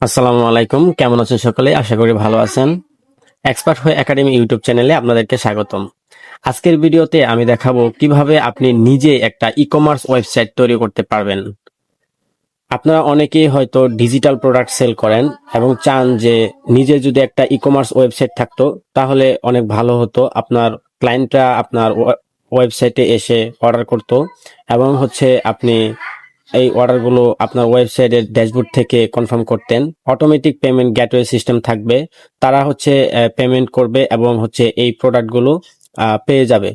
আসসালামু আলাইকুম, কেমন আছেন সকলে? আশা করি ভালো আছেন। এক্সপার্ট হয়ে একাডেমি ইউটিউব চ্যানেলে আপনাদেরকে স্বাগতম। আজকের ভিডিওতে আমি দেখাবো কিভাবে আপনি নিজে একটা ই-কমার্স ওয়েবসাইট তৈরি করতে পারবেন। আপনারা অনেকেই হয়তো ডিজিটাল প্রোডাক্ট সেল করেন এবং চান যে নিজে যদি একটা ই-কমার্স ওয়েবসাইট থাকতো তাহলে অনেক ভালো হতো। আপনার ক্লায়েন্টরা আপনার ওয়েবসাইটে এসে অর্ডার করতো এবং আপনি এই অর্ডারগুলো আপনার ওয়েবসাইটের ড্যাশবোর্ড থেকে কনফার্ম করতেন। অটোমেটিক পেমেন্ট গেটওয়ে সিস্টেম থাকবে, তারা পেমেন্ট করবে এবং এই প্রোডাক্টগুলো পেয়ে যাবে।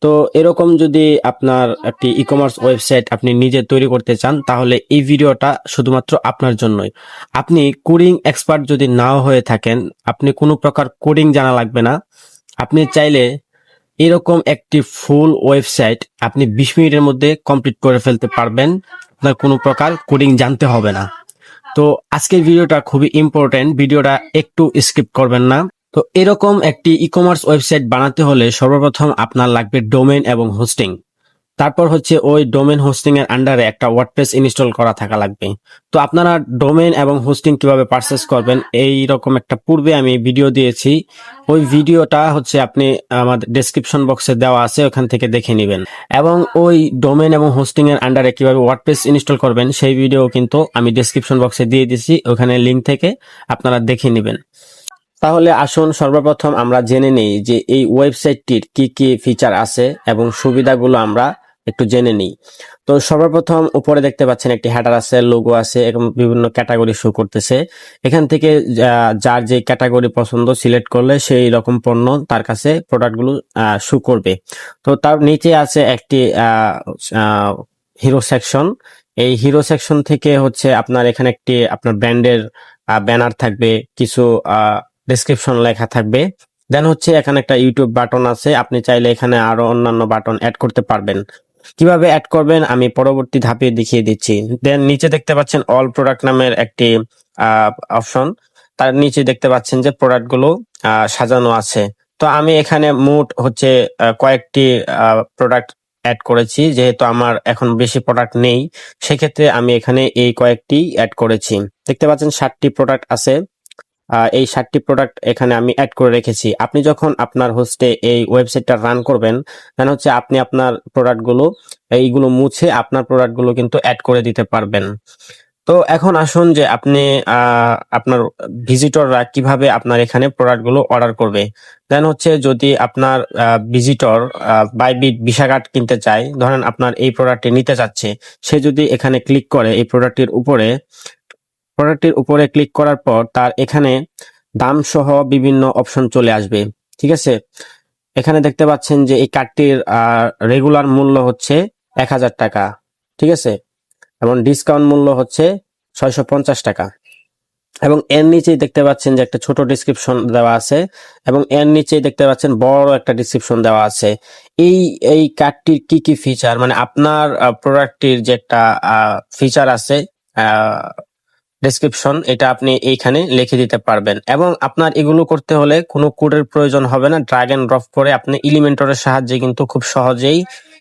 তো এরকম যদি আপনার একটি ই কমার্স ওয়েবসাইট আপনি নিজে তৈরি করতে চান তাহলে এই ভিডিওটা শুধুমাত্র আপনার জন্যই। আপনি কোডিং এক্সপার্ট যদি নাও হয়ে থাকেন, আপনি কোনো প্রকার কোডিং জানা লাগবে না। আপনি চাইলে এরকম একটি ফুল ওয়েবসাইট আপনি 20 মিনিটের মধ্যে কমপ্লিট করে ফেলতে পারবেন। আপনার কোনো প্রকার কোডিং জানতে হবে না। তো আজকের ভিডিওটা খুবই ইম্পর্টেন্ট, ভিডিওটা একটু স্কিপ করবেন না। তো এরকম একটি ই কমার্স ওয়েবসাইট বানাতে হলে সর্বপ্রথম আপনার লাগবে ডোমেইন এবং হোস্টিং। তারপর ওই ডোমেন হোস্টিং এর আন্ডারে একটা ওয়ার্ডপ্রেস ইনস্টল করা থাকা লাগবে। তো আপনারা ডোমেন এবং হোস্টিং কিভাবে পারচেস করবেন এই রকম একটা পূর্বে আমি ভিডিও দিয়েছি। ওই ভিডিওটা আপনি আমাদের ডেসক্রিপশন বক্সে দেওয়া আছে, ওখান থেকে দেখে নেবেন। এবং ওই ডোমেন এবং হোস্টিং এর আন্ডারে কিভাবে ওয়ার্ডপ্রেস ইনস্টল করবেন সেই ভিডিও কিন্তু আমি ডেসক্রিপশন বক্সে দিয়ে দিয়েছি, ওখানে লিংক থেকে আপনারা দেখে নেবেন। তাহলে আসুন সর্বপ্রথম আমরা জেনে নেই যে এই ওয়েবসাইটটির কি কি ফিচার আছে এবং সুবিধাগুলো আমরা একটু জেনে নিই। তো সর্বপ্রথম উপরে দেখতে পাচ্ছেন একটি হেডার আছে, লোগো আছে এবং বিভিন্ন ক্যাটাগরি শো করতেছে। এখান থেকে যার যে ক্যাটাগরি পছন্দ সিলেক্ট করলে সেই রকম পণ্য তার কাছে প্রোডাক্টগুলো শো করবে। তো তার নিচে আছে একটি হিরো সেকশন। এই হিরো সেকশন থেকে আপনার এখানে একটি আপনার ব্র্যান্ডের ব্যানার থাকবে, কিছু ডেসক্রিপশন লেখা থাকবে। দেন এখানে একটা ইউটিউব বাটন আছে, আপনি চাইলে এখানে আরো অন্যান্য বাটন অ্যাড করতে পারবেন। কিভাবে অ্যাড করবেন আমি পরবর্তী ধাপে দেখিয়ে দিচ্ছি। দেন নিচে দেখতে পাচ্ছেন অল প্রোডাক্ট নামের একটি অপশন, তার নিচে দেখতে পাচ্ছেন যে প্রোডাক্ট গুলো সাজানো আছে। তো আমি এখানে মোট কয়েকটি প্রোডাক্ট অ্যাড করেছি, যেহেতু আমার এখন বেশি প্রোডাক্ট নেই সেক্ষেত্রে আমি এখানে এই কয়েকটি অ্যাড করেছি। দেখতে পাচ্ছেন 60টি প্রোডাক্ট আছে। এই 60টি প্রোডাক্ট এখানে আমি অ্যাড করে রেখেছি। আপনি যখন আপনার হোস্টে এই ওয়েবসাইটটা রান করবেন দেন আপনি আপনার প্রোডাক্টগুলো এইগুলো মুছে আপনার প্রোডাক্টগুলো কিন্তু অ্যাড করে দিতে পারবেন। তো এখন আসুন যে আপনি আপনার ভিজিটররা কিভাবে আপনার এখানে প্রোডাক্টগুলো অর্ডার করবে। দেন যদি আপনার ভিজিটর বাইবিট ভিসা কার্ড কিনতে চায়, ধরেন আপনার এই প্রোডাক্টটি নিতে চাচ্ছে, সে যদি এখানে ক্লিক করে এই প্রোডাক্টটির উপরে ক্লিক করার পর তার এখানে দাম সহ বিভিন্ন অপশন চলে আসবে। ঠিক আছে, এখানে দেখতে পাচ্ছেন যে এই কার্ডটির রেগুলার মূল্য 1000 টাকা। ঠিক আছে, এবং ডিসকাউন্ট মূল্য 650 টাকা। এবং এর নিচেই দেখতে পাচ্ছেন যে একটা ছোট ডিসক্রিপশন দেওয়া আছে এবং এর নিচেই দেখতে পাচ্ছেন বড় একটা ডিসক্রিপশন দেওয়া আছে। এই এই কার্ডটির কি কি ফিচার, মানে আপনার প্রোডাক্টটির যে একটা ফিচার আছে ডেসক্রিপশন, এটা আপনি এইখানে লিখে দিতে পারবেন। এবং আপনার এগুলো করতে হলে কোনো কোডের প্রয়োজন হবে না, ড্র্যাগ এন্ড ড্রপ করে আপনি এলিমেন্টরের সাহায্যে কিন্তু খুব সহজেই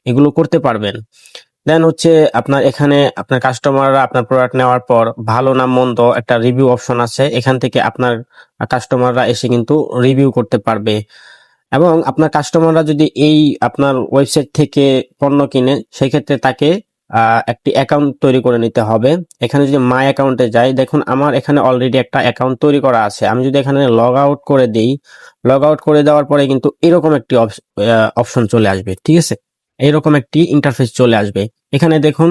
এগুলো করতে পারবেন। দেন আপনার এখানে আপনার কাস্টমাররা আপনার প্রোডাক্ট নেওয়ার পর ভালো না মন্দ একটা রিভিউ অপশন আছে, এখান থেকে আপনার কাস্টমাররা এসে কিন্তু রিভিউ করতে পারবে। এবং আপনার কাস্টমাররা যদি এই আপনার ওয়েবসাইট থেকে পণ্য কিনে সেক্ষেত্রে তাকে একটি অ্যাকাউন্ট তৈরি করে নিতে হবে। এখানে যদি মাই অ্যাকাউন্টে যাই, দেখুন আমার এখানে অলরেডি একটা অ্যাকাউন্ট তৈরি করা আছে। আমি যদি এখানে লগ আউট করে দিই, লগ আউট করে দেওয়ার পরে কিন্তু এরকম একটি অপশন চলে আসবে। ঠিক আছে, এরকম একটি ইন্টারফেস চলে আসবে। এখানে দেখুন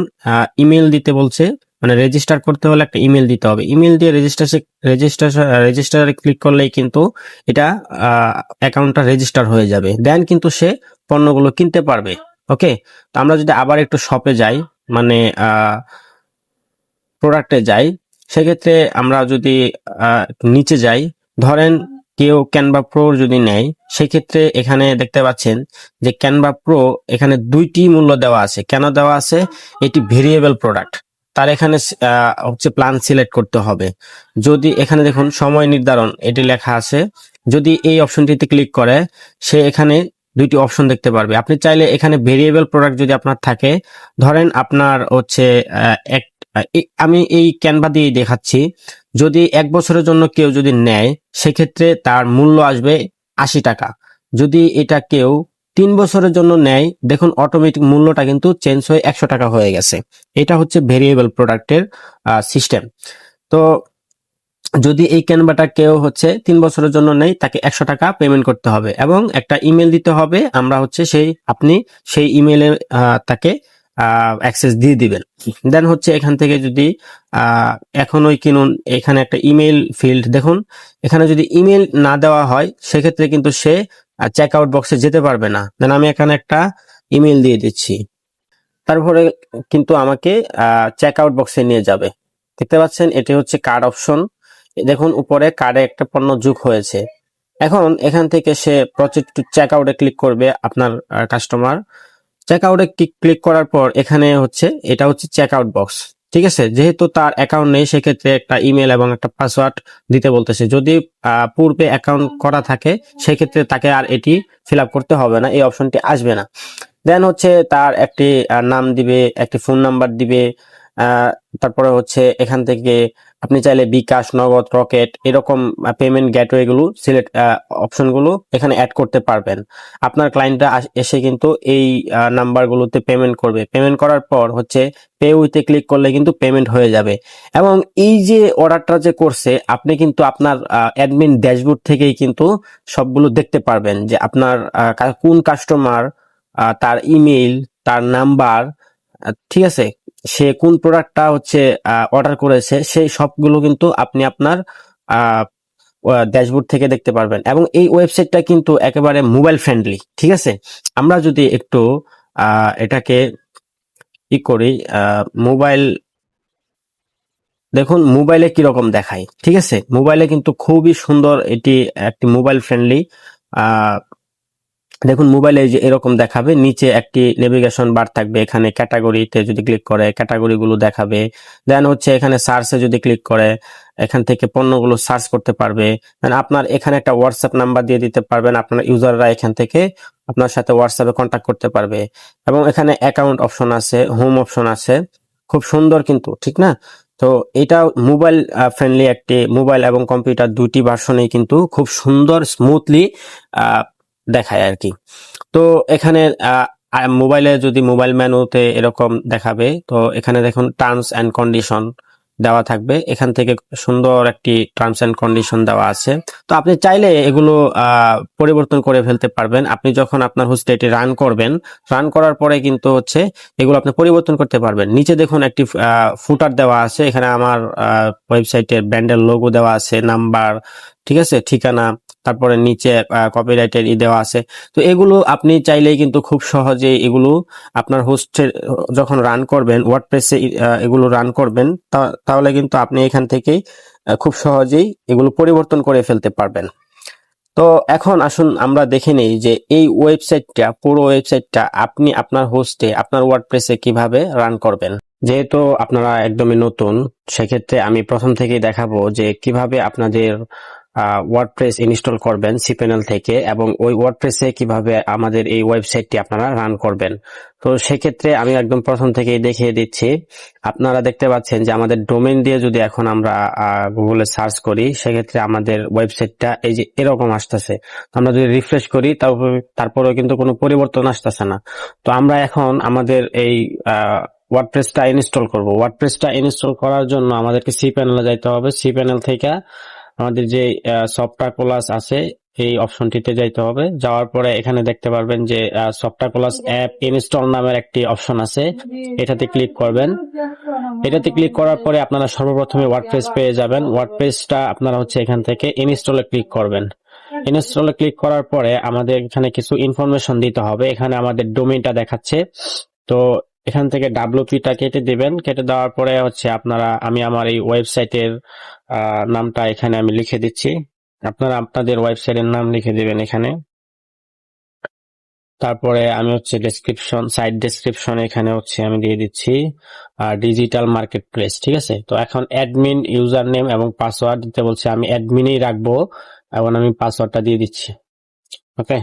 ইমেল দিতে বলছে, মানে রেজিস্টার করতে হলে একটা ইমেল দিতে হবে। ইমেল দিয়ে রেজিস্টারে ক্লিক করলেই কিন্তু এটা অ্যাকাউন্টটা রেজিস্টার হয়ে যাবে। দেন কিন্তু সে পণ্যগুলো কিনতে পারবে। ওকে, তো আমরা যদি আবার একটু শপে যাই, মানে প্রোডাক্টে যাই, সেক্ষেত্রে আমরা যদি নিচে যাই, ধরেন কেউ ক্যানভা প্রো যদি নেয়, সেক্ষেত্রে এখানে দেখতে পাচ্ছেন যে ক্যানভা প্রো এখানে দুইটি মূল্য দেওয়া আছে। কেন দেওয়া আছে? এটি ভেরিয়েবল প্রোডাক্ট, তার এখানে প্ল্যান সিলেক্ট করতে হবে। যদি এখানে দেখুন সময় নির্ধারণ এটি লেখা আছে, যদি এই অপশনটিতে ক্লিক করে সে এখানে দুইটি অপশন দেখতে পারবে। আপনি চাইলে এখানে ভেরিয়েবল প্রোডাক্ট যদি আপনার থাকে, ধরেন আপনার আমি এই ক্যানভা দিয়ে দেখাচ্ছি। যদি 1 বছরের জন্য কেউ যদি নেয়, সেক্ষেত্রে তার মূল্য আসবে 80 টাকা। যদি এটা কেউ 3 বছরের জন্য নেয়, দেখুন অটোমেটিক মূল্যটা কিন্তু চেঞ্জ হয়ে 100 টাকা হয়ে গেছে। এটা হচ্ছে ভেরিয়েবল প্রোডাক্টের সিস্টেম। তো যদি এই ক্যানভাটা কেউ হচ্ছে 3 বছরের জন্য নেয়, তাকে 100 টাকা পেমেন্ট করতে হবে এবং একটা ইমেল দিতে হবে। আমরা হচ্ছে আপনি সেই ইমেলে তাকে অ্যাক্সেস দিয়ে দিবেন। দেন হচ্ছে এখান থেকে যদি এখনই কিনুন, এখানে একটা ইমেল ফিল্ড দেখুন। এখানে যদি ইমেল না দেওয়া হয়, সেক্ষেত্রে কিন্তু সে চেক আউট বক্সে যেতে পারবে না। দেন আমি এখানে একটা ইমেল দিয়ে দিচ্ছি, তারপরে কিন্তু আমাকে চেক আউট বক্সে নিয়ে যাবে। দেখতে পাচ্ছেন, এটি হচ্ছে কার্ড অপশন। দেখুন উপরে কার্ডে একটা পণ্য যোগ হয়েছে। এখন এখান থেকে সে প্রসিড টু চেক আউটে ক্লিক করবে আপনার কাস্টমার। চেক আউটে ক্লিক করার পর এখানে হচ্ছে এটা হচ্ছে চেক আউট বক্স। ঠিক আছে, যেহেতু তার অ্যাকাউন্ট নেই, সেক্ষেত্রে একটা ইমেল এবং একটা পাসওয়ার্ড দিতে বলতেছে। যদি পূর্বে অ্যাকাউন্ট করা থাকে, সেক্ষেত্রে তাকে আর এটি ফিল আপ করতে হবে না, এই অপশনটি আসবে না। দেন হচ্ছে তার একটি নাম দিবে, একটি ফোন নাম্বার দিবে। তারপরে হচ্ছে এখান থেকে আপনি চাইলে বিকাশ, নগদ, রকেট এরকম পেমেন্ট গেটওয়ে গুলো সিলেক্ট অপশনগুলো এখানে অ্যাড করতে পারবেন। আপনার ক্লায়েন্টরা এসে কিন্তু এই নাম্বারগুলোতে পেমেন্ট করবে। পেমেন্ট করার পর হচ্ছে পে উইথে ক্লিক করলে কিন্তু পেমেন্ট হয়ে যাবে। এবং এই যে অর্ডারটা যে করছে, আপনি কিন্তু আপনার অ্যাডমিন ড্যাশবোর্ড থেকেই কিন্তু সবগুলো দেখতে পারবেন যে আপনার কোন কাস্টমার, তার ইমেইল, তার নাম্বার, ঠিক আছে, সে কোন প্রোডাক্টটা হচ্ছে অর্ডার করেছে, সেই সবগুলো কিন্তু আপনি আপনার ড্যাশবোর্ড থেকে দেখতে পারবেন। এবং এই ওয়েবসাইটটা কিন্তু একেবারে মোবাইল ফ্রেন্ডলি। ঠিক আছে, আমরা যদি একটু এটাকে করি, মোবাইল, দেখুন মোবাইলে কিরকম দেখায়। ঠিক আছে, মোবাইলে কিন্তু খুবই সুন্দর, এটি একটি মোবাইল ফ্রেন্ডলি। দেখুন মোবাইলে যে এরকম দেখাবে, নিচে একটি নেভিগেশন বার থাকবে, এখানে ক্যাটাগরিতে যদি ক্লিক করে ক্যাটাগরি গুলো দেখাবে। দেন হচ্ছে এখানে সার্চে যদি ক্লিক করে এখান থেকে পণ্যগুলো সার্চ করতে পারবে। দেন আপনার এখানে একটা হোয়াটসঅ্যাপ নাম্বার দিয়ে দিতে পারবেন, আপনার ইউজাররা এখান থেকে আপনার সাথে হোয়াটসঅ্যাপে কন্ট্যাক্ট করতে পারবে। এবং এখানে অ্যাকাউন্ট অপশন আছে, হোম অপশন আছে, খুব সুন্দর কিন্তু, ঠিক না? তো এটা মোবাইল ফ্রেন্ডলি, একটি মোবাইল এবং কম্পিউটার দুটি ভার্সনেই কিন্তু খুব সুন্দর স্মুথলি দেখায় আর কি। তো এখানে মোবাইলে যদি মোবাইল মেনুতে এরকম দেখাবে, তো এখানে দেখুন টার্মস এন্ড কন্ডিশন দেওয়া থাকবে। এখান থেকে সুন্দর একটি টার্মস এন্ড কন্ডিশন দেওয়া আছে। তো আপনি চাইলে এগুলো পরিবর্তন করে ফেলতে পারবেন। আপনি যখন আপনার হোস্টে এটি রান করবেন, রান করার পরে কিন্তু হচ্ছে এগুলো আপনি পরিবর্তন করতে পারবেন। নিচে দেখুন একটি ফুটার দেওয়া আছে, এখানে আমার ওয়েবসাইটের ব্র্যান্ডের লোগো দেওয়া আছে, নাম্বার, ঠিক আছে, ঠিকানা, তারপরে নিচে কপিরাইটের দেওয়া আছে। তো এগুলো আপনি চাইলেই কিন্তু খুব সহজে এগুলো আপনার হোস্টে যখন রান করবেন, ওয়ার্ডপ্রেসে এগুলো রান করবেন, তাহলে কিন্তু আপনি এখান থেকেই খুব সহজেই এগুলো পরিবর্তন করে ফেলতে পারবেন। তো এখন আসুন আমরা দেখে নেই যে এই ওয়েবসাইটটা, পুরো ওয়েবসাইটটা আপনি আপনার হোস্টে, আপনার ওয়ার্ডপ্রেসে কিভাবে রান করবেন। যেহেতু আপনারা একদমই নতুন, সেক্ষেত্রে আমি প্রথম থেকেই দেখাবো যে কিভাবে আপনাদের ওয়ার্ডপ্রেস ইনস্টল করবেন cPanel থেকে, এবং ওই ওয়ার্ডপ্রেসে কিভাবে আমাদের এই ওয়েবসাইটটি আপনারা রান করবেন। তো সেক্ষেত্রে আমি একদম প্রথম থেকেই দেখিয়ে দিচ্ছি। আপনারা দেখতে পাচ্ছেন যে আমাদের ডোমেইন দিয়ে যদি এখন আমরা গুগলে সার্চ করি, সেক্ষেত্রে আমাদের ওয়েবসাইটটা এই যে এরকম আসতেছে। আমরা যদি রিফ্রেশ করি, তারপরেও কিন্তু কোনো পরিবর্তন আসতেছে না। তো আমরা এখন আমাদের এই ওয়ার্ডপ্রেসটা ইনস্টল করব। ওয়ার্ডপ্রেসটা ইনস্টল করার জন্য আমাদেরকে cPanel-এ যাইতে হবে। cPanel থেকে আমাদের যে সফটওয়্যার প্লাস আছে, এই অপশনটিতে যাইতে হবে। যাওয়ার পরে এখানে দেখতে পারবেন যে সফটওয়্যার প্লাস অ্যাপ ইনস্টল নামের একটি অপশন আছে, এটাতে ক্লিক করবেন। এটাতে ক্লিক করার পরে আপনারা সর্বপ্রথমে ওয়ার্ডপ্রেস পেয়ে যাবেন। ওয়ার্ডপ্রেসটা আপনারা হচ্ছে এখান থেকে ইনস্টলে ক্লিক করবেন। ইনস্টলে ক্লিক করার পরে আমাদের এখানে কিছু ইনফরমেশন দিতে হবে। এখানে আমাদের ডোমেইনটা দেখাচ্ছে, তো এখান থেকে WP-টা কেটে দিবেন। কেটে দেওয়ার পরে হচ্ছে আমি আমার এই ওয়েবসাইটের নামটা এখানে আমি লিখে দিচ্ছি। আপনারা আপনাদের ওয়েবসাইটের নাম লিখে দিবেন এখানে। তারপরে আমি হচ্ছে সাইট ডেসক্রিপশন এখানে হচ্ছে আমি দিয়ে দিচ্ছি ডিজিটাল মার্কেট প্লেস। ঠিক আছে, তো এখন অ্যাডমিন ইউজার নেম এবং পাসওয়ার্ড দিতে বলছে, আমি অ্যাডমিনই রাখবো এবং আমি পাসওয়ার্ডটা দিয়ে দিচ্ছি। ওকে,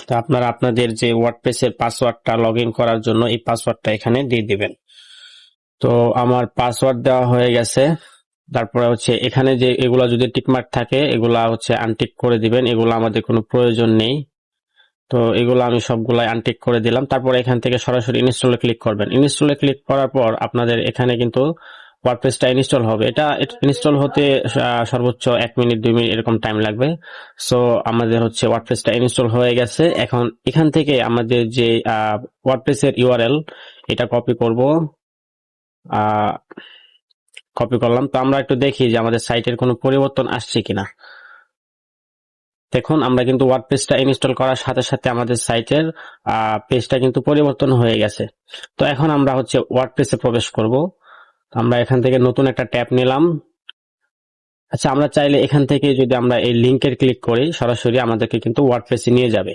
তো আপনারা আপনাদের যে ওয়ার্ডপ্রেসের পাসওয়ার্ডটা লগ ইন করার জন্য এই পাসওয়ার্ডটা এখানে দিয়ে দিবেন। তো আমার পাসওয়ার্ড দেওয়া হয়ে গেছে। তারপরে হচ্ছে এখানে যে এগুলা যদি টিকমার্ক থাকে এগুলা হচ্ছে আনটিক করে দিবেন, এগুলো আমাদের কোনো প্রয়োজন নেই। তো এগুলো আমি সবগুলাই আনটিক করে দিলাম। তারপর এখান থেকে সরাসরি ইনস্টলে ক্লিক করবেন। ইনস্টলে ক্লিক করার পর আপনাদের এখানে কিন্তু ওয়ার্ডপ্রেসটা ইনস্টল হবে। এটা ইনস্টল হতে সর্বোচ্চ 1 মিনিট 2 মিনিট এরকম টাইম লাগবে। সো আমাদের হচ্ছে ওয়ার্ডপ্রেসটা ইনস্টল হয়ে গেছে। এখন এখান থেকে আমাদের যে ওয়ার্ডপ্রেসের ইউআরএল এটা কপি করব। কপি করলাম। তো আমরা একটু দেখি যে আমাদের সাইটের কোনো পরিবর্তন আসছে কিনা। দেখুন আমরা কিন্তু ওয়ার্ডপ্রেসটা ইনস্টল করার সাথে সাথে আমাদের সাইটের পেজটা কিন্তু পরিবর্তন হয়ে গেছে। তো এখন আমরা হচ্ছে ওয়ার্ডপ্রেসে প্রবেশ করব। আমরা এখান থেকে নতুন একটা ট্যাব নিলাম। আচ্ছা, আমরা চাইলে এখান থেকে যদি আমরা এই লিংকের ক্লিক করি সরাসরি আমাদেরকে কিন্তু ওয়ার্ডপ্রেসে নিয়ে যাবে।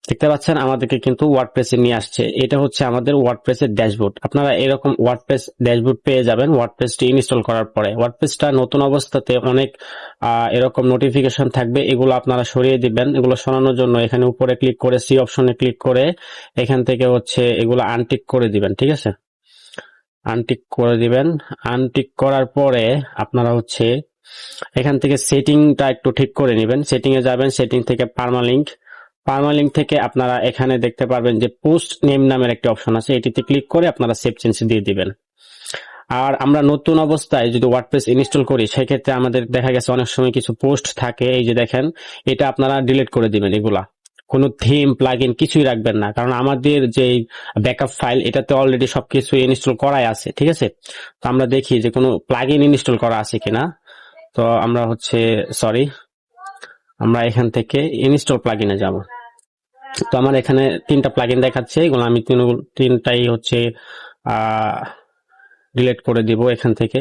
দেখতে পাচ্ছেন আমাদেরকে কিন্তু ওয়ার্ডপ্রেসে নিয়ে আসছে। এটা হচ্ছে আমাদের ওয়ার্ডপ্রেসের ড্যাশবোর্ড। আপনারা এরকম ওয়ার্ডপ্রেস ড্যাশবোর্ড পেয়ে যাবেন ওয়ার্ডপ্রেসটি ইনস্টল করার পরে। ওয়ার্ডপ্রেসটা নতুন অবস্থাতে অনেক এরকম নোটিফিকেশন থাকবে, এগুলো আপনারা সরিয়ে দিবেন। এগুলো সরানোর জন্য এখানে উপরে ক্লিক করে সি অপশনে ক্লিক করে এখান থেকে হচ্ছে এগুলো আনটিক করে দিবেন। ঠিক আছে, আনটিক করে দিবেন। আনটিক করার পরে আপনারা হচ্ছে এখান থেকে সেটিংটা একটু ঠিক করে নেবেন। সেটিং এ যাবেন, সেটিং থেকে পার্মালিঙ্ক থেকে আপনারা এখানে দেখতে পারবেন যে পোস্ট নেম নামের একটি অপশন আছে, এটিতে ক্লিক করে আপনারা সেভ চেঞ্জ দিয়ে দিবেন। আর আমরা নতুন অবস্থায় যদি ওয়ার্ডপ্রেস ইনস্টল করি সেক্ষেত্রে আমাদের দেখা গেছে অনেক সময় কিছু পোস্ট থাকে, এই যে দেখেন, এটা আপনারা ডিলিট করে দিবেন। এগুলা কোনো থিম প্লাগইন কিছুই রাখবেন না, কারণ আমাদের যে ব্যাকআপ ফাইল এটাতে অলরেডি সবকিছু ইনস্টল করাই আছে। ঠিক আছে, তো আমরা দেখি যে কোনো প্লাগইন ইনস্টল করা আছে কিনা। তো আমরা হচ্ছে আমরা এখান থেকে ইনস্টল প্লাগইনে যাব। তো আমার এখানে 3টা প্লাগইন দেখাচ্ছে, এগুলো আমি তিনটাই হচ্ছে ডিলিট করে দিব। এখান থেকে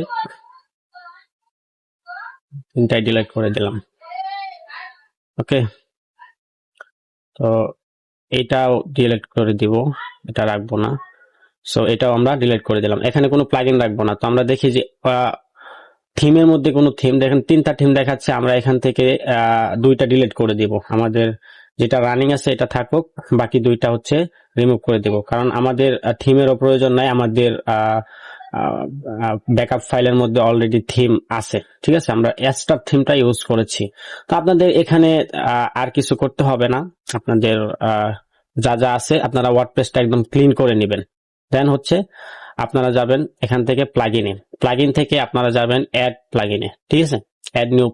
3টাই ডিলিট করে দিলাম। ওকে, তো এইটাও ডিলিট করে দিব, এটা রাখবো না। সো এটাও আমরা ডিলিট করে দিলাম। এখানে কোনো প্লাগইন রাখবো না। তো আমরা দেখি যে থিমের মধ্যে কোনো থিম, দেখেন 3টা থিম দেখাচ্ছে, আমরা এখান থেকে 2টা ডিলিট করে দিব। আমাদের যেটা রানিং আছে এটা থাকুক, বাকি 2টা হচ্ছে রিমুভ করে দেব, কারণ আমাদের থিমেরও প্রয়োজন নাই। আমাদের ব্যাকআপ ফাইলের মধ্যে অলরেডি থিম আছে। ঠিক আছে, আমরা এক্সট্রা থিমটা ইউজ করেছি। তো আপনাদের এখানে আর কিছু করতে হবে না। আপনাদের যা যা আছে আপনারা ওয়ার্ডপ্রেসটা একদম ক্লিন করে নেবেন। দেন হচ্ছে আপনারা যাবেন এখান থেকে প্লাগইন থেকে আপনারা যাবেন অ্যাড প্লাগইনে। ঠিক আছে, অ্যাড নিউ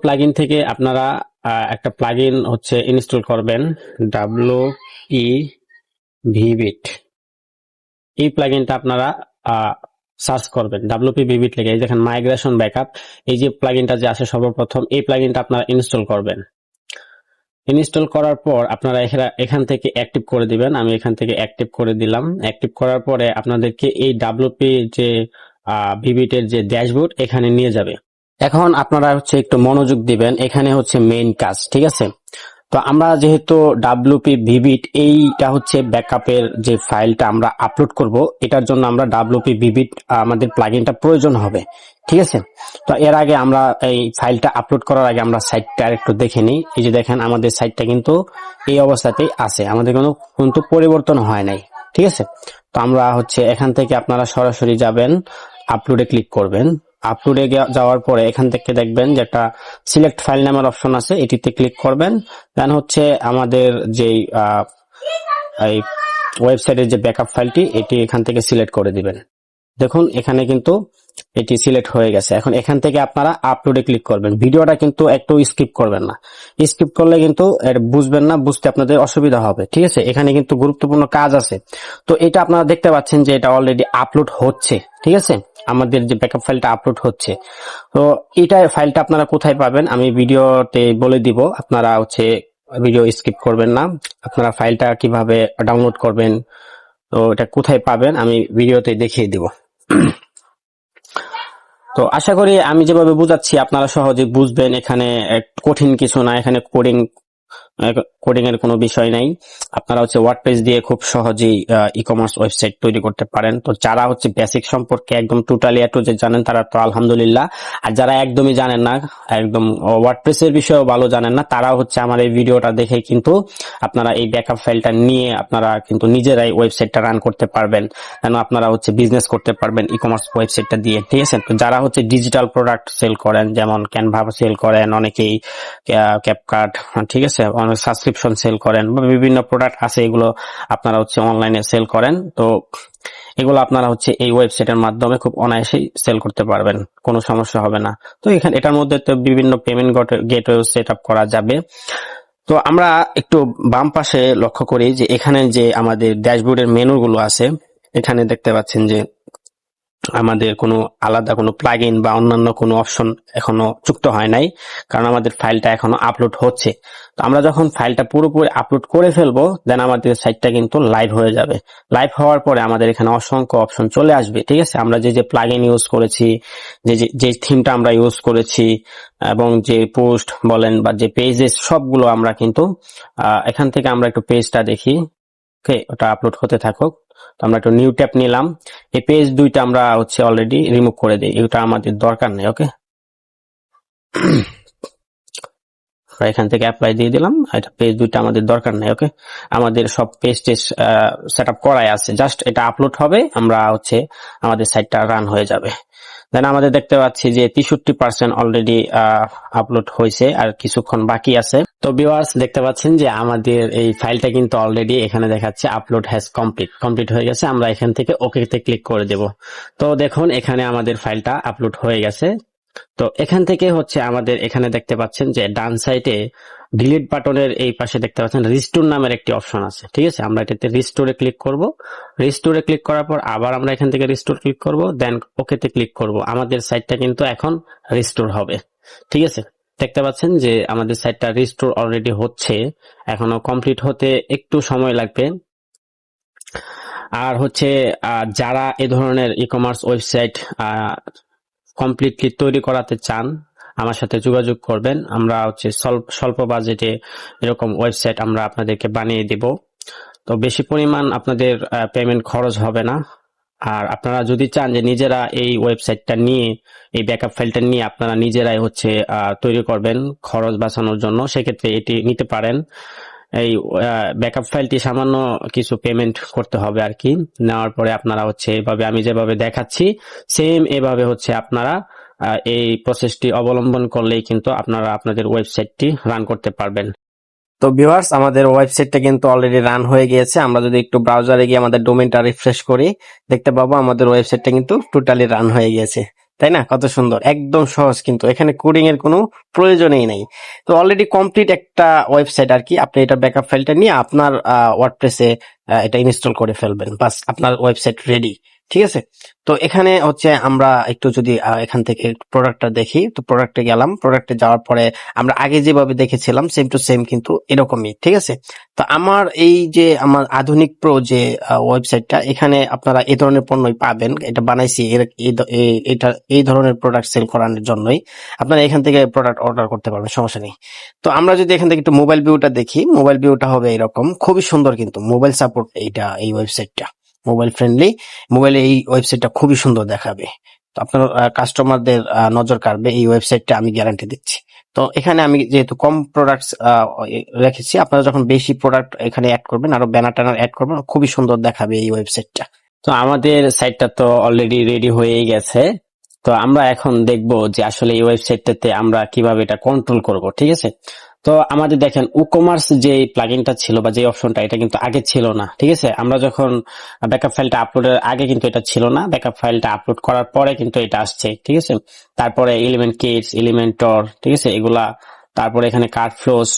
প্লাগইন থেকে আপনারা একটা প্লাগইন হচ্ছে ইনস্টল করবেন, WP Vivid। এই প্লাগইনটা আপনারা সার্চ করবেন WP Vivid লিখে। এই দেখেন মাইগ্রেশন ব্যাকআপ, এই যে প্লাগইনটা যে আসে সর্বপ্রথম, এই প্লাগইনটা আপনারা ইনস্টল করবেন। ইনস্টল করার পর আপনারা এখান থেকে অ্যাক্টিভ করে দিবেন। আমি এখান থেকে অ্যাক্টিভ করে দিলাম। অ্যাক্টিভ করার পরে আপনাদেরকে এই WP যে Vivid এর যে ড্যাশবোর্ড এখানে নিয়ে যাবে। এখন আপনারা হচ্ছে একটু মনোযোগ দিবেন, এখানে হচ্ছে মেইন কাজ। ঠিক আছে, তো আমরা যেহেতু WP Vivid এইটা হচ্ছে ব্যাকআপের যে ফাইলটা আমরা আপলোড করব, এটার জন্য আমরা WP Vivid আমাদের প্লাগইনটা প্রয়োজন হবে। ঠিক আছে, তো এর আগে আমরা এই ফাইলটা আপলোড করার আগে আমরা সাইটটা একটু দেখে নিই। এই যে দেখেন আমাদের সাইটটা কিন্তু এই অবস্থাতেই আছে, আমাদের কোনো কিন্তু পরিবর্তন হয় নাই। ঠিক আছে, তো আমরা হচ্ছে এখান থেকে আপনারা সরাসরি যাবেন, আপলোডে ক্লিক করবেন। আপলোডে যাওয়ার পরে এখান থেকে দেখবেন যে একটা সিলেক্ট ফাইল নামের অপশন আছে, এটিতে ক্লিক করবেন। দেন হচ্ছে আমাদের যেই এই ওয়েবসাইটের যে ব্যাকআপ ফাইলটি এটি এখান থেকে সিলেক্ট করে দিবেন। দেখুন এখানে কিন্তু এটি সিলেক্ট হয়ে গেছে। এখন এখান থেকে আপনারা আপলোডে ক্লিক করবেন। ভিডিওটা কিন্তু একটু স্কিপ করবেন না, স্কিপ করলে কিন্তু বুঝবেন না, বুঝতে আপনাদের অসুবিধা হবে। ঠিক আছে, এখানে কিন্তু গুরুত্বপূর্ণ কাজ আছে। তো এটা আপনারা দেখতে পাচ্ছেন যে এটা অলরেডি আপলোড হচ্ছে। ঠিক আছে, আমাদের যে ব্যাকআপ ফাইলটা আপলোড হচ্ছে। তো এটা ফাইলটা আপনারা কোথায় পাবেন আমি ভিডিওতে বলে দিব, আপনারা হচ্ছে ভিডিও স্কিপ করবেন না। আপনারা ফাইলটা কিভাবে ডাউনলোড করবেন, তো এটা কোথায় পাবেন আমি ভিডিওতে দেখিয়ে দিব। তো আশা করি আমি যেভাবে বুঝাচ্ছি আপনারা সহজে বুঝবেন, এখানে কঠিন কিছু না, এখানে কোডিং কোডিং এর কোনো বিষয় নাই। আপনারা হচ্ছে ওয়ার্ডপ্রেস দিয়ে খুব সহজেই ই কমার্স ওয়েবসাইট তৈরি করতে পারেন। তো যারা হচ্ছে বেসিক সম্পর্কে একদম টোটালি এ টু জেড জানেন তারা তো আলহামদুলিল্লাহ, আর যারা একদমই জানেন না, একদম ওয়ার্ডপ্রেস এর বিষয়েও ভালো জানেন না, তারাও হচ্ছে আমার এই ভিডিওটা দেখে কিন্তু আপনারা এই ব্যাকআপ ফাইলটা নিয়ে আপনারা কিন্তু নিজেরাই ওয়েবসাইটটা রান করতে পারবেন, কেন আপনারা হচ্ছে বিজনেস করতে পারবেন ই কমার্স ওয়েবসাইটটা দিয়ে। ঠিক আছে, তো যারা হচ্ছে ডিজিটাল প্রোডাক্ট সেল করেন, যেমন ক্যানভা সেল করেন, অনেকেই ক্যাপকাট, ঠিক আছে, অনেক সাবস্ক্রিপশন সেল করেন, বা বিভিন্ন প্রোডাক্ট আছে এগুলো আপনারা হচ্ছে অনলাইনে সেল করেন, তো এগুলো আপনারা হচ্ছে এই ওয়েবসাইটের মাধ্যমে খুব অনায়াসেই সেল করতে পারবেন, কোনো সমস্যা হবে না। তো এখানে এটার মধ্যে তো বিভিন্ন পেমেন্ট গেটওয়ে সেট আপ করা যাবে। তো আমরা একটু বাম পাশে লক্ষ্য করি যে এখানে যে আমাদের ড্যাশবোর্ডের মেনুগুলো আছে, এখানে দেখতে পাচ্ছেন যে আমাদের কোনো আলাদা কোনো প্লাগইন বা অন্যান্য কোনো অপশন এখনো যুক্ত হয় নাই, কারণ আমাদের ফাইলটা এখনো আপলোড হচ্ছে। তো আমরা যখন ফাইলটা পুরোপুরি আপলোড করে ফেলবো, দেন আমাদের সাইটটা কিন্তু লাইভ হয়ে যাবে। লাইভ হওয়ার পরে আমাদের এখানে অসংখ্য অপশন চলে আসবে। ঠিক আছে, আমরা যে যে প্লাগইন ইউজ করেছি, যে থিমটা আমরা ইউজ করেছি, এবং যে পোস্ট বলেন বা যে পেজেস, সবগুলো আমরা কিন্তু এখান থেকে আমরা একটু পেজটা দেখি। ওকে, ওটা আপলোড হতে থাকুক। তো আমরা একটু নিউ ট্যাব নিলাম। এই পেজ দুইটা আমরা হচ্ছে অলরেডি রিমুভ করে দিই, এটা আমাদের দরকার নেই। ওকে, এখান থেকে অ্যাপ্লাই দিয়ে দিলাম, এটা পেজ দুইটা আমাদের দরকার নেই। ওকে, আমাদের সব পেজ টেজ সেট আপ করাই আছে, জাস্ট এটা আপলোড হবে, আমরা হচ্ছে আমাদের সাইটটা রান হয়ে যাবে। দেন আমাদের দেখতে পাচ্ছি যে 63% অলরেডি আপলোড হয়েছে, আর কিছুক্ষণ বাকি আছে। তো ভিউয়ার্স দেখতে পাচ্ছেন যে আমাদের এই ফাইলটা কিন্তু অলরেডি এখানে দেখাচ্ছে আপলোড হ্যাজ কমপ্লিট হয়ে গেছে। আমরা এখান থেকে ওকে তে ক্লিক করে দেব। তো দেখুন এখানে আমাদের ফাইলটা আপলোড হয়ে গেছে। তো এখান থেকে হচ্ছে আমাদের এখানে দেখতে পাচ্ছেন যে ডান সাইডে ডিলিট বাটনের এই পাশে দেখতে পাচ্ছেন রিস্টোর নামের একটি অপশন আছে। ঠিক আছে, আমরা এটাতে রিস্টোরে ক্লিক করব। রিস্টোরে ক্লিক করার পর আবার আমরা এখান থেকে রিস্টোর ক্লিক করব, দেন ওকে তে ক্লিক করব। আমাদের সাইটটা কিন্তু এখন রিস্টোর হবে। ঠিক আছে, দেখতে পাচ্ছেন যে আমাদের সাইটটা রিস্টোর অলরেডি হচ্ছে, এখনো কমপ্লিট হতে একটু সময় লাগবে। আর হচ্ছে যারা এ ধরনের ই কমার্স ওয়েবসাইট কমপ্লিটলি তৈরি করাতে চান, আমার সাথে যোগাযোগ করবেন। আমরা হচ্ছে স্বল্প বাজেটে এরকম ওয়েবসাইট আমরা আপনাদেরকে বানিয়ে দিব। তো বেশি পরিমাণ আপনাদের পেমেন্ট খরচ হবে না। আর আপনারা যদি চান যে নিজেরা এই ওয়েবসাইটটা নিয়ে, এই ব্যাকআপ ফাইলটা নিয়ে আপনারা নিজেরাই হচ্ছে তৈরি করবেন খরচ বাঁচানোর জন্য, সেক্ষেত্রে এটি নিতে পারেন। এই ব্যাকআপ ফাইলটি সামান্য কিছু পেমেন্ট করতে হবে আর কি। নেওয়ার পরে আপনারা হচ্ছে এভাবে আমি যেভাবে দেখাচ্ছি সেম এভাবে হচ্ছে আপনারা এই প্রসেসটি অবলম্বন করলেই কিন্তু আপনারা আপনাদের ওয়েবসাইটটি রান করতে পারবেন। তো ভিউয়ার্স আমাদের ওয়েবসাইটটা কিন্তু অলরেডি রান হয়ে গিয়েছে। আমরা যদি একটু ব্রাউজারে গিয়ে আমাদের ডোমেইনটা রিফ্রেশ করি, দেখতে পাবো আমাদের ওয়েবসাইটটা কিন্তু টোটালি রান হয়ে গিয়েছে। তাই না? কত সুন্দর, একদম সহজ, কিন্তু এখানে কোডিং এর কোনো প্রয়োজনই নেই। তো অলরেডি কমপ্লিট একটা ওয়েবসাইট আর কি। আপনি এটা ব্যাকআপ ফাইলটা নিয়ে আপনার ওয়ার্ডপ্রেসে এটা ইনস্টল করে ফেলবেন, বাস আপনার ওয়েবসাইট রেডি। ঠিক আছে, তো এখানে হচ্ছে আমরা একটু যদি এখান থেকে প্রোডাক্টটা দেখি, তো প্রোডাক্টে গেলাম। প্রোডাক্টে যাওয়ার পরে আমরা আগে যেভাবে দেখেছিলাম সেম টু সেম কিন্তু এরকমই। ঠিক আছে, তো আমার এই যে আমার আধুনিক প্রো যে ওয়েবসাইটটা, এখানে আপনারা এই ধরনের পণ্যই পাবেন। এটা বানাইছি এটা এই ধরনের প্রোডাক্ট সেল করানোর জন্যই। আপনারা এখান থেকে প্রোডাক্ট অর্ডার করতে পারবেন, সমস্যা নেই। তো আমরা যদি এখান থেকে একটু মোবাইল ভিউটা দেখি, মোবাইল ভিউটা হবে এরকম, খুবই সুন্দর কিন্তু মোবাইল সাপোর্ট এই ওয়েবসাইটটা মোবাইল ফ্রেন্ডলি। মোবাইলে এই ওয়েবসাইটটা খুবই সুন্দর দেখাবে। তো আপনার কাস্টমারদের নজর কাড়বে এই ওয়েবসাইটটা, আমি গ্যারান্টি দিচ্ছি। তো এখানে আমি যেহেতু কম প্রোডাক্টস রেখেছি, আপনারা যখন বেশি প্রোডাক্ট এখানে অ্যাড করবেন, আরো ব্যানার ট্যানার অ্যাড করবেন, খুবই সুন্দর দেখাবে এই ওয়েবসাইটটা। তো আমাদের সাইটটা তো অলরেডি রেডি হয়েই গেছে। তো আমরা এখন দেখব যে আসলে এই ওয়েবসাইটটাতে আমরা কিভাবে এটা কন্ট্রোল করব। ঠিক আছে, তো আমাদের দেখেন ই-কমার্স যে প্লাগইনটা ছিল বা যে অপশনটা, এটা কিন্তু আগে ছিল না। ঠিক আছে, আমরা যখন ব্যাকআপ ফাইলটা আপলোডের আগে কিন্তু এটা ছিল না, ব্যাকআপ ফাইলটা আপলোড করার পরে কিন্তু এটা আসছে। ঠিক আছে, তারপরে এলিমেন্ট কিটস, এলিমেন্টর, ঠিক আছে, এগুলা, তারপরে এখানে কার্ড ফ্লোস,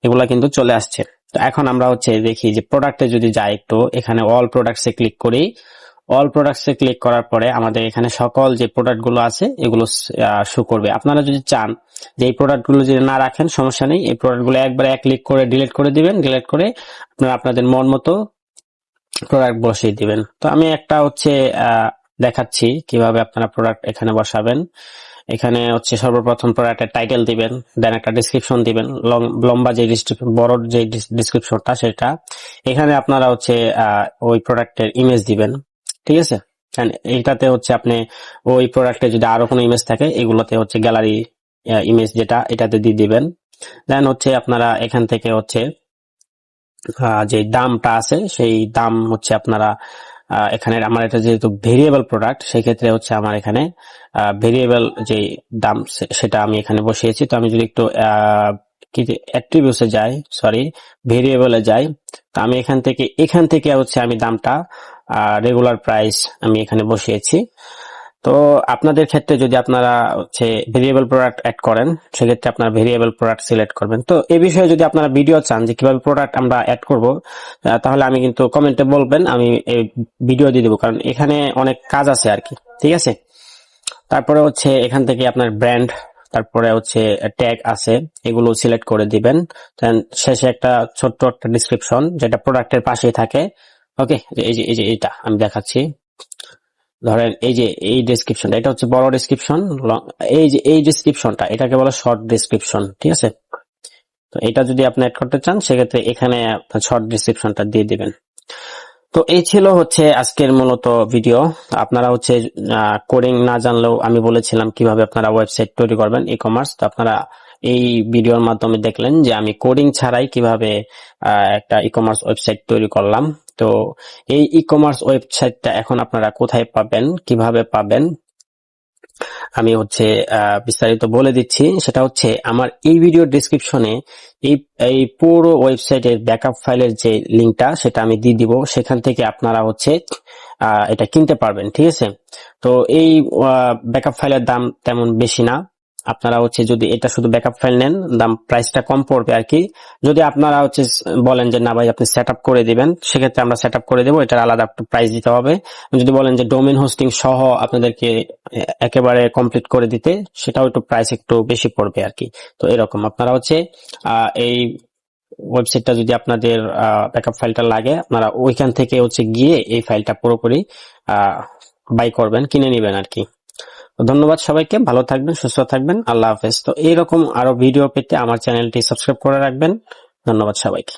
এগুলা কিন্তু চলে আসছে। তো এখন আমরা হচ্ছে দেখি যে প্রোডাক্টে যদি যাই, একটু এখানে অল প্রোডাক্টসে ক্লিক করি। অল প্রোডাক্টসে ক্লিক করার পরে আমাদের এখানে সকল যে প্রোডাক্ট গুলো আছে এগুলো শো করবে। আপনারা যদি চান যে এই প্রোডাক্ট গুলো যদি না রাখেন, সমস্যা নেই, এই প্রোডাক্ট গুলো একবারে এক ক্লিক করে ডিলিট করে দিবেন। ডিলিট করে আপনারা আপনাদের মন মতো প্রোডাক্ট বসিয়ে দিবেন। তো আমি একটা হচ্ছে দেখাচ্ছি কিভাবে আপনারা প্রোডাক্ট এখানে বসাবেন। এখানে হচ্ছে সর্বপ্রথম প্রোডাক্টের টাইটেল দিবেন, দেন একটা ডেসক্রিপশন দিবেন, লম্বা যে বড় যে ডেসক্রিপশনটা সেটা। এখানে আপনারা হচ্ছে ওই প্রোডাক্টের ইমেজ দিবেন, ঠিক আছে। এইটাতে হচ্ছে আপনি ওই প্রোডাক্টে যদি আরো কোনো ইমেজ থাকে এগুলোতে হচ্ছে গ্যালারি ইমেজ যেটা এটাতে দিয়ে দিবেন। দেন হচ্ছে আপনারা এখান থেকে হচ্ছে যে দামটা আছে সেই দাম হচ্ছে আপনারা এখানে, আমার এটা যেহেতু ভেরিয়েবল প্রোডাক্ট সেই ক্ষেত্রে হচ্ছে আমার এখানে ভেরিয়েবল যে দাম সেটা আমি এখানে বসিয়েছি। তো আমি যদি একটু কি অ্যাট্রিবিউটসে যাই, সরি ভেরিয়েবলে যাই, তো আমি এখান থেকে হচ্ছে আমি দামটা রেগুলার প্রাইস আমি এখানে বসিয়েছি। তো আপনাদের ক্ষেত্রে যদি আপনারা হচ্ছে ভেরিয়েবল প্রোডাক্ট অ্যাড করেন সেক্ষেত্রে আপনারা ভেরিয়েবল প্রোডাক্ট সিলেক্ট করবেন। তো এই বিষয়ে যদি আপনারা ভিডিও চান যে কিভাবে প্রোডাক্ট আমরা অ্যাড করব, তাহলে আমি কিন্তু কমেন্টে বলবেন, আমি এই ভিডিও দিয়ে দেবো, কারণ এখানে অনেক কাজ আছে আর কি, ঠিক আছে। তারপরে হচ্ছে এখান থেকে আপনার ব্র্যান্ড, তারপরে হচ্ছে ট্যাগ আছে, এগুলো সিলেক্ট করে দিবেন। দেন শেষে একটা ছোট্ট একটা ডিসক্রিপশন যেটা প্রোডাক্টের পাশেই থাকে। ওকে, এই যে এটা আমি দেখাচ্ছি। ধরেন এই ডেসক্রিপশনটা, এটা হচ্ছে বড় ডেসক্রিপশন, এই ডেসক্রিপশনটা এটাকে বলে শর্ট ডেসক্রিপশন, ঠিক আছে। তো এটা যদি আপনি অ্যাড করতে চান সেক্ষেত্রে এখানে শর্ট ডেসক্রিপশনটা দিয়ে দিবেন। তো এই ছিল হচ্ছে আজকের মূলত ভিডিও। আপনারা হচ্ছে কোডিং না জানলেও আমি বলেছিলাম কিভাবে আপনারা ওয়েবসাইট তৈরি করবেন ই কমার্স। তো আপনারা এই ভিডিওর মাধ্যমে দেখলেন যে আমি কোডিং ছাড়াই কিভাবে একটা ই কমার্স ওয়েবসাইট তৈরি করলাম। তো এই ই কমার্স ওয়েবসাইটটা এখন আপনারা কোথায় পাবেন, কিভাবে পাবেন, আমি হচ্ছে বিস্তারিত বলে দিচ্ছি। সেটা হচ্ছে আমার এই ভিডিও ডেসক্রিপশনে এই এই পুরো ওয়েবসাইটের ব্যাকআপ ফাইলের যে লিংকটা সেটা আমি দিয়ে দিব, সেখান থেকে আপনারা হচ্ছে এটা কিনতে পারবেন, ঠিক আছে। তো এই ব্যাকআপ ফাইলের দাম তেমন বেশি না। আপনারা হচ্ছে যদি এটা শুধু ব্যাকআপ ফাইল নেন দাম প্রাইসটা কম পড়বে আর কি। যদি আপনারা হচ্ছে বলেন যে না ভাই আপনি সেট আপ করে দিবেন, সেক্ষেত্রে আমরা সেট আপ করে দেবো, এটার আলাদা একটা প্রাইস দিতে হবে। যদি বলেন যে ডোমেইন হোস্টিং সহ আপনাদেরকে একেবারে কমপ্লিট করে দিতে, সেটাও একটু প্রাইস একটু বেশি পড়বে আর কি। তো এরকম আপনারা হচ্ছে এই ওয়েবসাইটটা যদি আপনাদের ব্যাকআপ ফাইলটা লাগে আপনারা ওইখান থেকে হচ্ছে গিয়ে এই ফাইলটা পুরোপুরি বাই করবেন, কিনে নেবেন আর কি। ধন্যবাদ সবাইকে, ভালো থাকবেন, সুস্থ থাকবেন, আল্লাহ হাফেজ। তো এইরকম আরো ভিডিও পেতে আমার চ্যানেলটি সাবস্ক্রাইব করে রাখবেন। ধন্যবাদ সবাইকে।